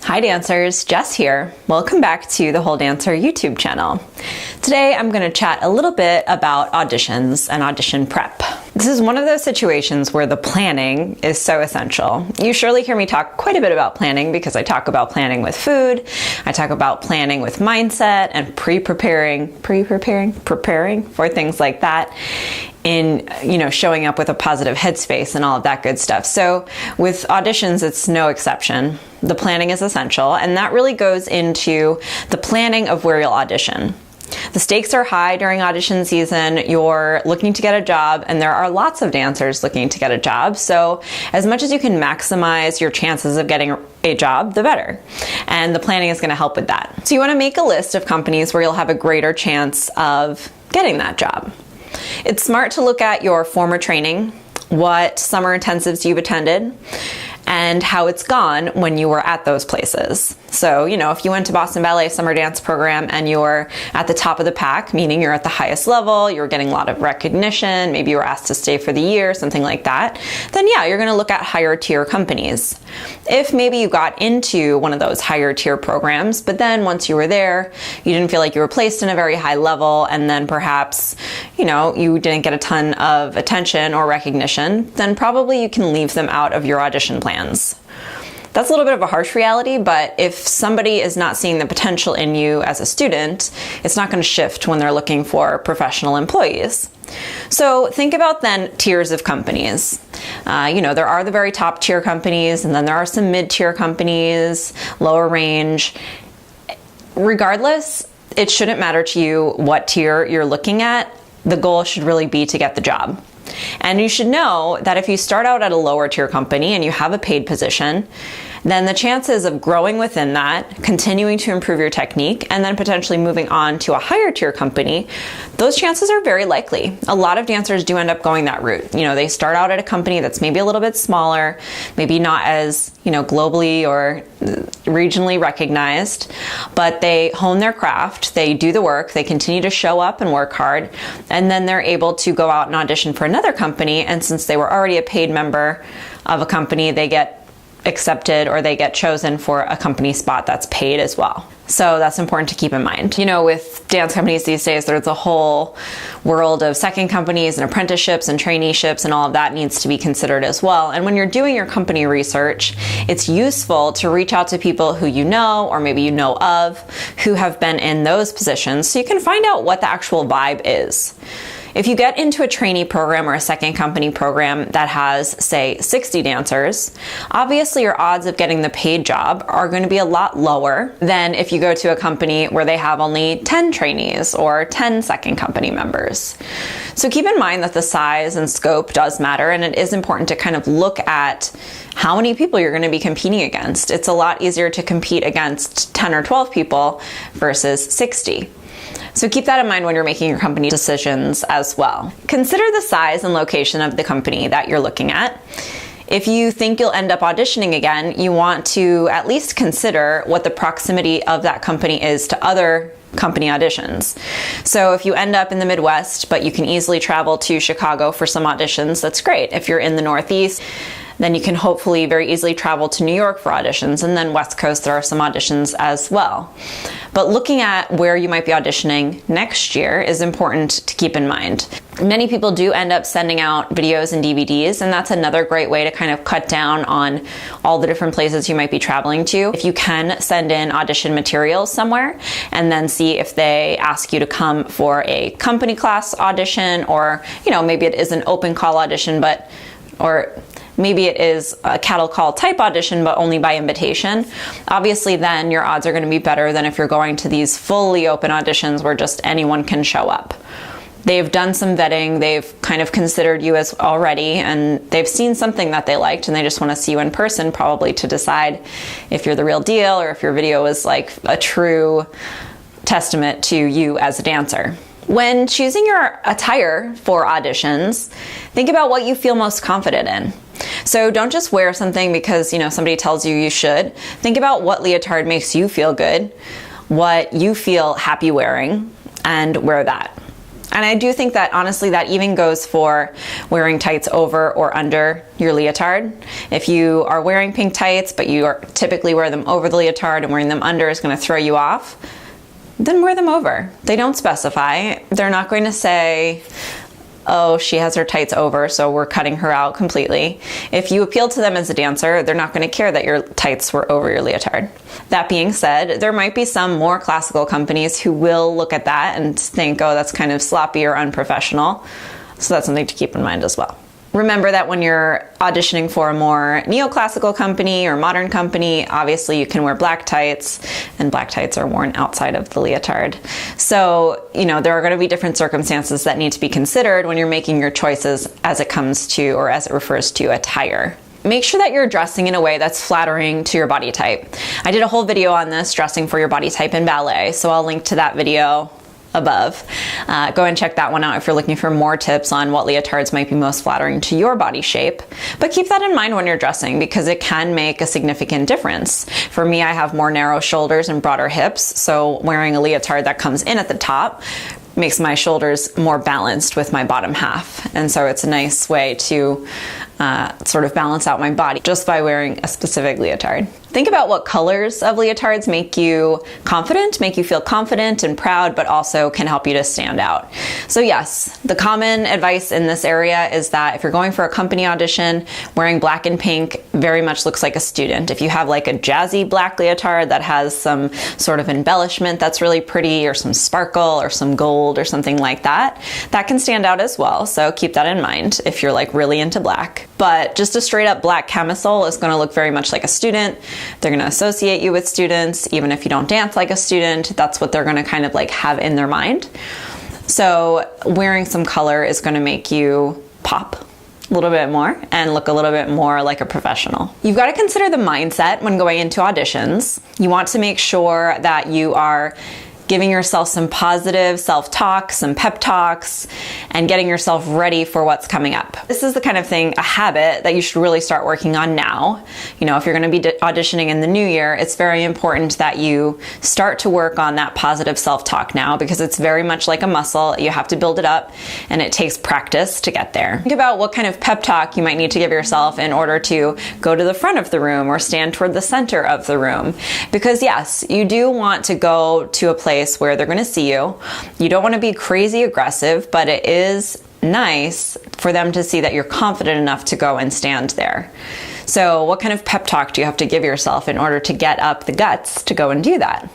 Hi dancers, Jess here. Welcome back to the Whole Dancer YouTube channel. Today I'm going to chat a little bit about auditions and audition prep. This is one of those situations where the planning is so essential. You surely hear me talk quite a bit about planning because I talk about planning with food, I talk about planning with mindset and preparing for things like that, in showing up with a positive headspace and all of that good stuff. So with auditions, it's no exception. The planning is essential, and that really goes into the planning of where you'll audition. The stakes are high during audition season. You're looking to get a job, and there are lots of dancers looking to get a job. So as much as you can maximize your chances of getting a job, the better. And the planning is going to help with that. So you want to make a list of companies where you'll have a greater chance of getting that job. It's smart to look at your former training, what summer intensives you've attended, and how it's gone when you were at those places. So, if you went to Boston Ballet Summer Dance Program and you're at the top of the pack, meaning you're at the highest level, you're getting a lot of recognition, maybe you were asked to stay for the year, something like that, then yeah, you're gonna look at higher tier companies. If maybe you got into one of those higher tier programs, but then once you were there, you didn't feel like you were placed in a very high level, and then perhaps, you didn't get a ton of attention or recognition, then probably you can leave them out of your audition plans. That's a little bit of a harsh reality, but if somebody is not seeing the potential in you as a student, it's not going to shift when they're looking for professional employees. So think about then tiers of companies. There are the very top tier companies, and then there are some mid-tier companies, lower range. Regardless, it shouldn't matter to you what tier you're looking at. The goal should really be to get the job. And you should know that if you start out at a lower tier company and you have a paid position, then the chances of growing within that, continuing to improve your technique, and then potentially moving on to a higher tier company, those chances are very likely. A lot of dancers do end up going that route. They start out at a company that's maybe a little bit smaller, maybe not as, globally or regionally recognized, but they hone their craft, they do the work, they continue to show up and work hard, and then they're able to go out and audition for another company, and since they were already a paid member of a company, they get accepted or they get chosen for a company spot that's paid as well. So that's important to keep in mind. With dance companies these days, there's a whole world of second companies and apprenticeships and traineeships, and all of that needs to be considered as well. And when you're doing your company research, it's useful to reach out to people who you know, or maybe you know of, who have been in those positions, so you can find out what the actual vibe is. If you get into a trainee program or a second company program that has, say, 60 dancers, obviously your odds of getting the paid job are going to be a lot lower than if you go to a company where they have only 10 trainees or 10 second company members. So keep in mind that the size and scope does matter, and it is important to kind of look at how many people you're going to be competing against. It's a lot easier to compete against 10 or 12 people versus 60. So keep that in mind when you're making your company decisions as well. Consider the size and location of the company that you're looking at. If you think you'll end up auditioning again, you want to at least consider what the proximity of that company is to other company auditions. So if you end up in the Midwest, but you can easily travel to Chicago for some auditions, that's great. If you're in the Northeast, then you can hopefully very easily travel to New York for auditions, and then West Coast, there are some auditions as well. But looking at where you might be auditioning next year is important to keep in mind. Many people do end up sending out videos and DVDs, and that's another great way to kind of cut down on all the different places you might be traveling to. If you can send in audition materials somewhere and then see if they ask you to come for a company class audition, or maybe it is an open call audition, or maybe it is a cattle call type audition, but only by invitation. Obviously, then your odds are going to be better than if you're going to these fully open auditions where just anyone can show up. They've done some vetting, they've kind of considered you as already, and they've seen something that they liked, and they just want to see you in person, probably to decide if you're the real deal or if your video is like a true testament to you as a dancer. When choosing your attire for auditions, think about what you feel most confident in. So don't just wear something because, somebody tells you you should. Think about what leotard makes you feel good, what you feel happy wearing, and wear that. And I do think that honestly that even goes for wearing tights over or under your leotard. If you are wearing pink tights, but you are typically wear them over the leotard and wearing them under is going to throw you off, then wear them over. They don't specify. They're not going to say, oh, she has her tights over, so we're cutting her out completely. If you appeal to them as a dancer, they're not going to care that your tights were over your leotard. That being said, there might be some more classical companies who will look at that and think, oh, that's kind of sloppy or unprofessional. So that's something to keep in mind as well. Remember that when you're auditioning for a more neoclassical company or modern company, obviously you can wear black tights, and black tights are worn outside of the leotard. So, there are going to be different circumstances that need to be considered when you're making your choices as it comes to, or as it refers to, attire. Make sure that you're dressing in a way that's flattering to your body type. I did a whole video on this, dressing for your body type in ballet, so I'll link to that video above. Go and check that one out if you're looking for more tips on what leotards might be most flattering to your body shape. But keep that in mind when you're dressing, because it can make a significant difference. For me, I have more narrow shoulders and broader hips, so wearing a leotard that comes in at the top makes my shoulders more balanced with my bottom half. And so it's a nice way to sort of balance out my body just by wearing a specific leotard. Think about what colors of leotards make you confident, make you feel confident and proud, but also can help you to stand out. So yes, the common advice in this area is that if you're going for a company audition, wearing black and pink very much looks like a student. If you have like a jazzy black leotard that has some sort of embellishment that's really pretty, or some sparkle or some gold or something like that, that can stand out as well. So keep that in mind if you're like really into black. But just a straight up black camisole is going to look very much like a student. They're going to associate you with students. Even if you don't dance like a student, that's what they're going to kind of like have in their mind. So wearing some color is going to make you pop a little bit more and look a little bit more like a professional. You've got to consider the mindset when going into auditions. You want to make sure that you are giving yourself some positive self-talk, some pep talks, and getting yourself ready for what's coming up. This is the kind of thing, a habit that you should really start working on now. If you're going to be auditioning in the new year, it's very important that you start to work on that positive self-talk now, because it's very much like a muscle. You have to build it up, and it takes practice to get there. Think about what kind of pep talk you might need to give yourself in order to go to the front of the room or stand toward the center of the room. Because yes, you do want to go to a place where they're going to see you. You don't want to be crazy aggressive, but it is nice for them to see that you're confident enough to go and stand there. So what kind of pep talk do you have to give yourself in order to get up the guts to go and do that?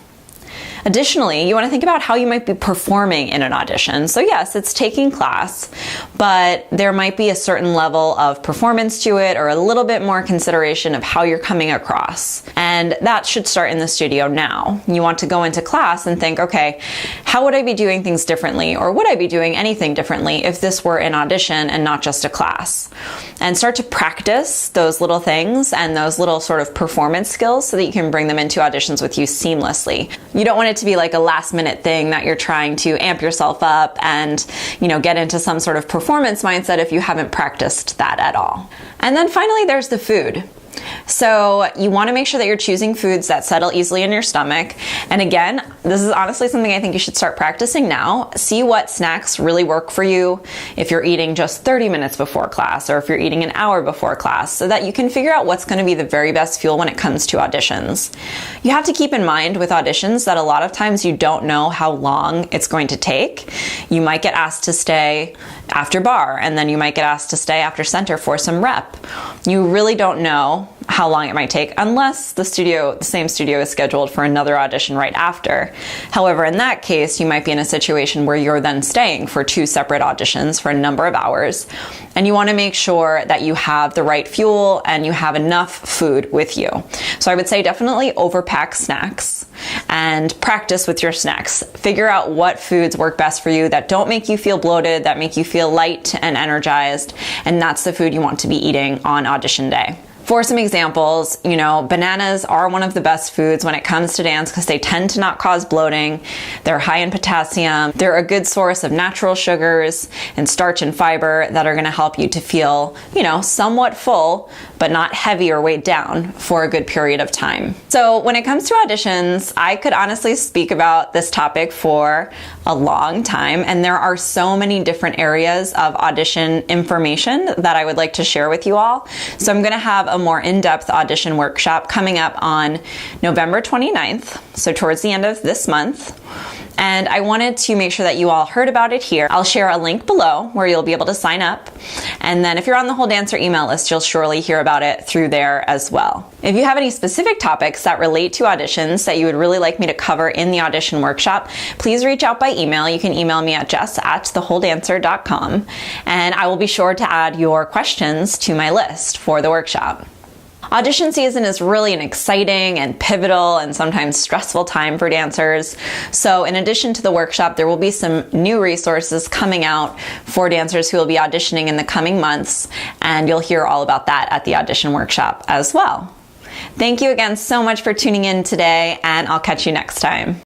Additionally, you want to think about how you might be performing in an audition. So yes, it's taking class, but there might be a certain level of performance to it, or a little bit more consideration of how you're coming across. And that should start in the studio now. You want to go into class and think, okay, how would I be doing things differently? Or would I be doing anything differently if this were an audition and not just a class? And start to practice those little things and those little sort of performance skills so that you can bring them into auditions with you seamlessly. You don't want it to be like a last minute thing that you're trying to amp yourself up and, get into some sort of performance mindset if you haven't practiced that at all. And then finally, there's the food. So you want to make sure that you're choosing foods that settle easily in your stomach. And again, this is honestly something I think you should start practicing now. See what snacks really work for you if you're eating just 30 minutes before class, or if you're eating an hour before class, so that you can figure out what's going to be the very best fuel when it comes to auditions. You have to keep in mind with auditions that a lot of times you don't know how long it's going to take. You might get asked to stay after bar, and then you might get asked to stay after center for some rep. You really don't know how long it might take unless the same studio is scheduled for another audition right after. However, in that case, you might be in a situation where you're then staying for 2 separate auditions for a number of hours, and you want to make sure that you have the right fuel and you have enough food with you. So I would say definitely overpack snacks and practice with your snacks. Figure out what foods work best for you that don't make you feel bloated, that make you feel light and energized, and that's the food you want to be eating on audition day. For some examples, bananas are one of the best foods when it comes to dance because they tend to not cause bloating. They're high in potassium. They're a good source of natural sugars and starch and fiber that are going to help you to feel, somewhat full, but not heavy or weighed down for a good period of time. So when it comes to auditions, I could honestly speak about this topic for a long time, and there are so many different areas of audition information that I would like to share with you all. So I'm going to have a more in-depth audition workshop coming up on November 29th, so towards the end of this month. And I wanted to make sure that you all heard about it here. I'll share a link below where you'll be able to sign up. And then if you're on the Whole Dancer email list, you'll surely hear about it through there as well. If you have any specific topics that relate to auditions that you would really like me to cover in the audition workshop, please reach out by email. You can email me at jess@thewholedancer.com, and I will be sure to add your questions to my list for the workshop. Audition season is really an exciting and pivotal and sometimes stressful time for dancers. So in addition to the workshop, there will be some new resources coming out for dancers who will be auditioning in the coming months, and you'll hear all about that at the audition workshop as well. Thank you again so much for tuning in today, and I'll catch you next time.